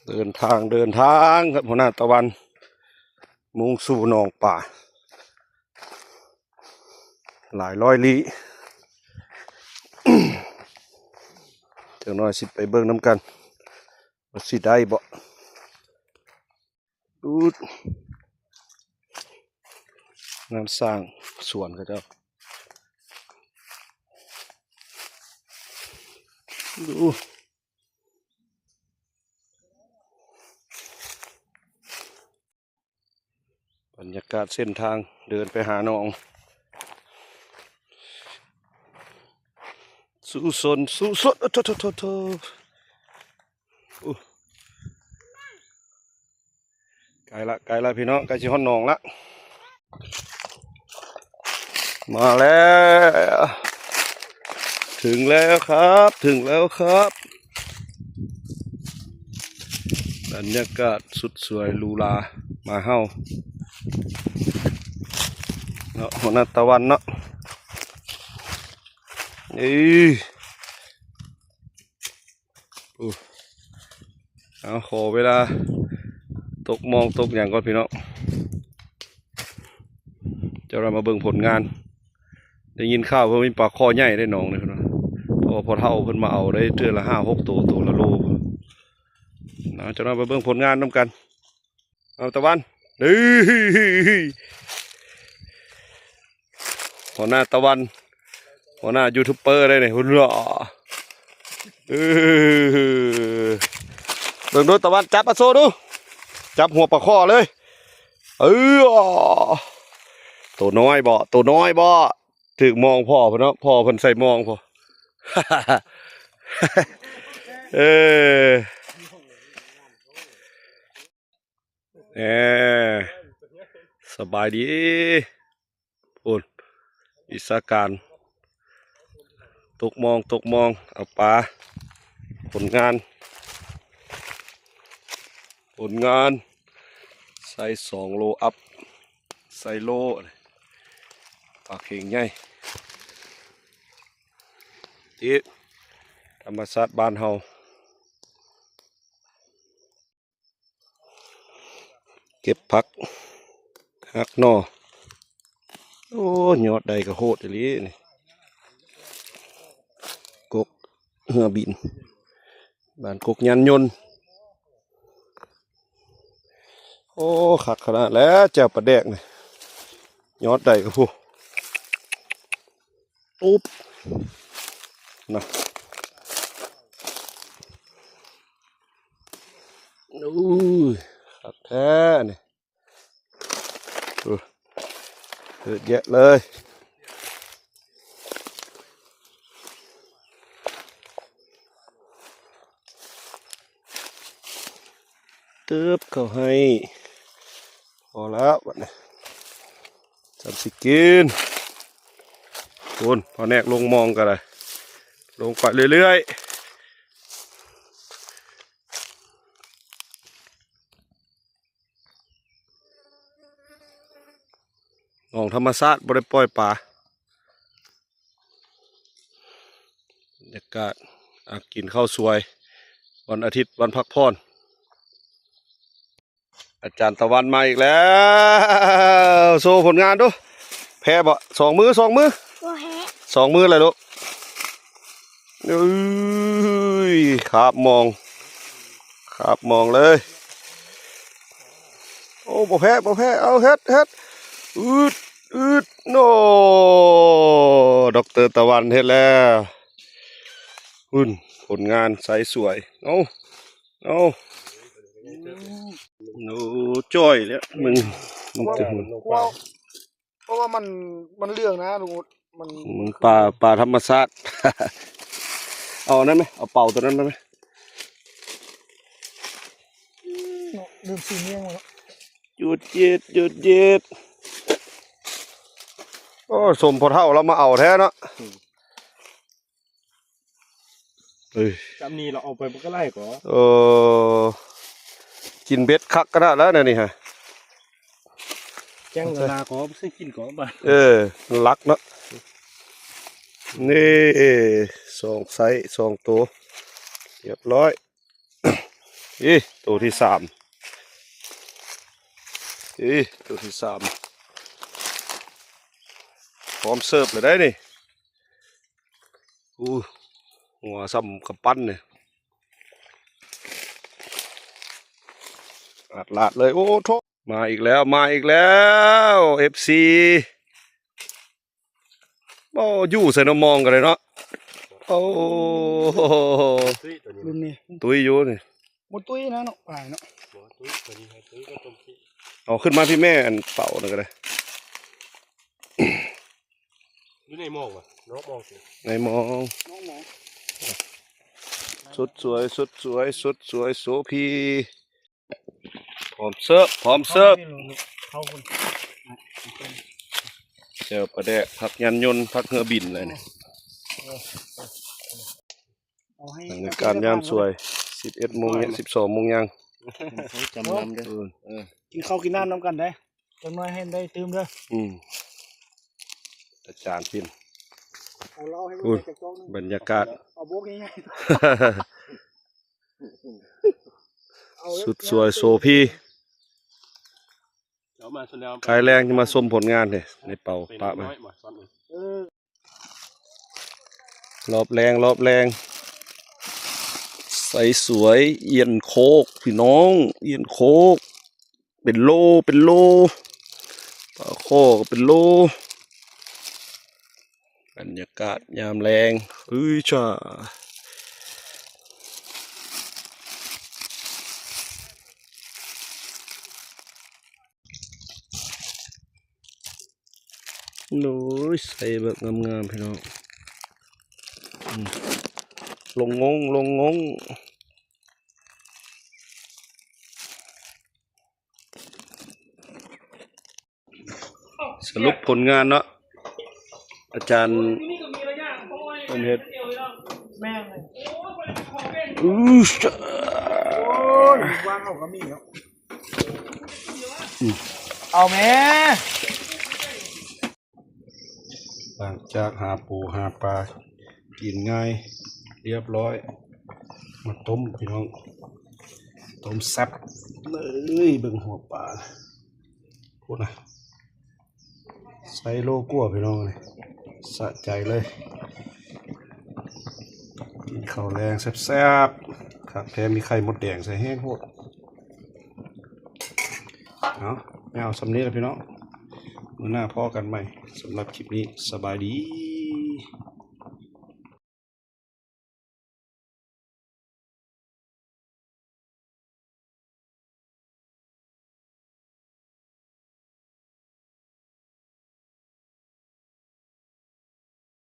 เดินทางครับหัวหน้าตะวันมุ่งสู่หนองป่าหลายร้อยลี้เดี๋ยวน้อยสิไปเบิ่งน้ำกันว่าสิได้บ่ดูงานสร้างสวนเขาเจ้าดูบรรยากาศเส้นทางเดินไปหาหนองสู้สนโทไกลละพี่น้องใกล้สิฮอดหนองละมาแล้วถึงแล้วครับบรรยากาศสุดสวยลูลามาเฮาเนาะหัวหน้าตะวันเนาะนี่เอาขอเวลาตกอย่างก่อนพี่น้องจะเรามาเบิ่งผลงานได้ยินข่าวเพิ่นมีปลาคอใหญ่ได้หนองเลยเนาะเพราะว่าพอเท่าเพิ่นมาเอาได้เทื่อละ5-6ตัวละโลนะจะเราไปเบิ่งผลงานนำกันเอาตะวันนี่หัวหน้าตะวันหัวหน้ายูทูบเบอร์ได้เนี่ยหุ่นหล่อเบิ่งดูตะวันจับปลาโซดูจับหัวปลาคอเลยตัวน้อยบ่ถึกมองพ่อเพิ่นเนาะพ่อเพิ่นใส่มองพ่อสบายดีปุ่นอิสาการตกมองเอาปลาผลงานใส่2 โลอัพใส่โลปลาเข่งใหญ่ที่ธรรมชาติบ้านเฮาเก็บผักหักหน่อโอ้ยอดใดก็โหดเลยนี่กกเหือบินบ้านกกยันยนต์โอ้ขัดขนาดแล้วเจ้าปลาแดกนี่ยอดใดก็พูอุ๊บนะอู้ขัดแท้นี่เยอะแยะเลยเติบเขาให้พอแล้ววันนี้จับสิกินคุณพอแนกลงมองกันเลยลงไปเรื่อยๆหนองธรรมชาติบริปล่อยปลาบรรยากาศกินข้าวสวยวันอาทิตย์วันพักผ่อนอาจารย์ตะวันมาอีกแล้วโชว์ผลงานดูแพ้บ่2 มือ2 มือ2 มือเลยลูกครับมองเลยโอ้บ่แพ้เอาเฮ็ดอืดโนด็อกเตอร์ตะวันเฮ็ดแล้วผลงานใสสวยเอาหนูจ้อยแล้วมึงจะเพราะว่ามันเรื่องนะลุงมันปลาธรรมชาติ เอานั่นไหมเอาเป่าตัวนั้นไหมลืมสีเมี่ยงแล้วหยุดเย็ดโอ้สมพอเท่าเรามาเอาแท้เนาะจำนี้เราเอาไปมันก็ไล่ก่อกินเบ็ดคักก็ได้แล้วนี่ฮะแจ้งเวลาก่อซื้อกินก่อบ้านลักเนาะนี่2 ไซส์2 ตัวเรียบร้อย ตัวที่สามตัวที่สามพร้อมเสิร์ฟเลยได้นี่อู้หัวซ้ำกับปั้นเนี่ยลาดเลยโอ้โทมาอีกแล้วมาอีกแล้วFC โอ้ยู่ใส่น้ำมองกันเลยเนาะโอ้ รุ่นนี้ ตุ้ยอยู่นี่ หมดตุ้ยนะเนาะป่ายเนาะ เอาขึ้นมาพี่แม่อันเป่าหน่อยก็ได้ อยู่ในหมองวะน้องมองสิ ในมอง น้องหมอ สุดสวยสุดสวยสุดสวยโสพีพร้อมเสิร์ฟพร้อมเสิร์ฟ เข้าคน เสิร์ฟประเดะผักยันยนต์ผักเหือบินเลยนี่ เอาให้ บรรยากาศยามสวย11 โมงเนี่ย12 โมงยัง จำนำเด้อ กินข้าวกินน้ำน้ำกันได้จังน้อยให้ได้ตื่มเด้อ อาจารย์พิน เอาเหล้าให้ อุ้ มัน ย จากจ้องนึง บรรยากาศ เอาโบกง่ายๆเอา สุดสวยโสพี เดี๋ยวมาส่วนเดียว ขายแรงจะมาชมผลงานเลยในเป่าปะมา ซ้อนอีก เออ รอบแรงใสสวยเอียนโคกพี่น้องเอียนโคกเป็นโลปลาโคกเป็นโลบรรยากาศยามแรงเฮ้ยจ้าโน้ยใส่แบบงามๆพี่น้องลงงงสรุปผลงานเนาะอาจารย์เป็นเฮ็ด แม่งเลย จ้า โอ้ยว่างเขาก็มีเนาะเอาแม่ หลังจากหาปูหาปลากินง่ายเรียบร้อยมาต้มพี่น้องต้มแซ่บเลยเบิ่งหัวปลาพูดนะใส่โลกั่วพี่น้องเลยสะใจเลยกินข้าวแรงแซ่บๆครับแถมมีไข่มดแดงใส่แห้งโหดเอาไม่เอาสำนี้แล้วพี่น้องมื้อหน้าพ่อกันใหม่สำหรับคลิปนี้สบายดี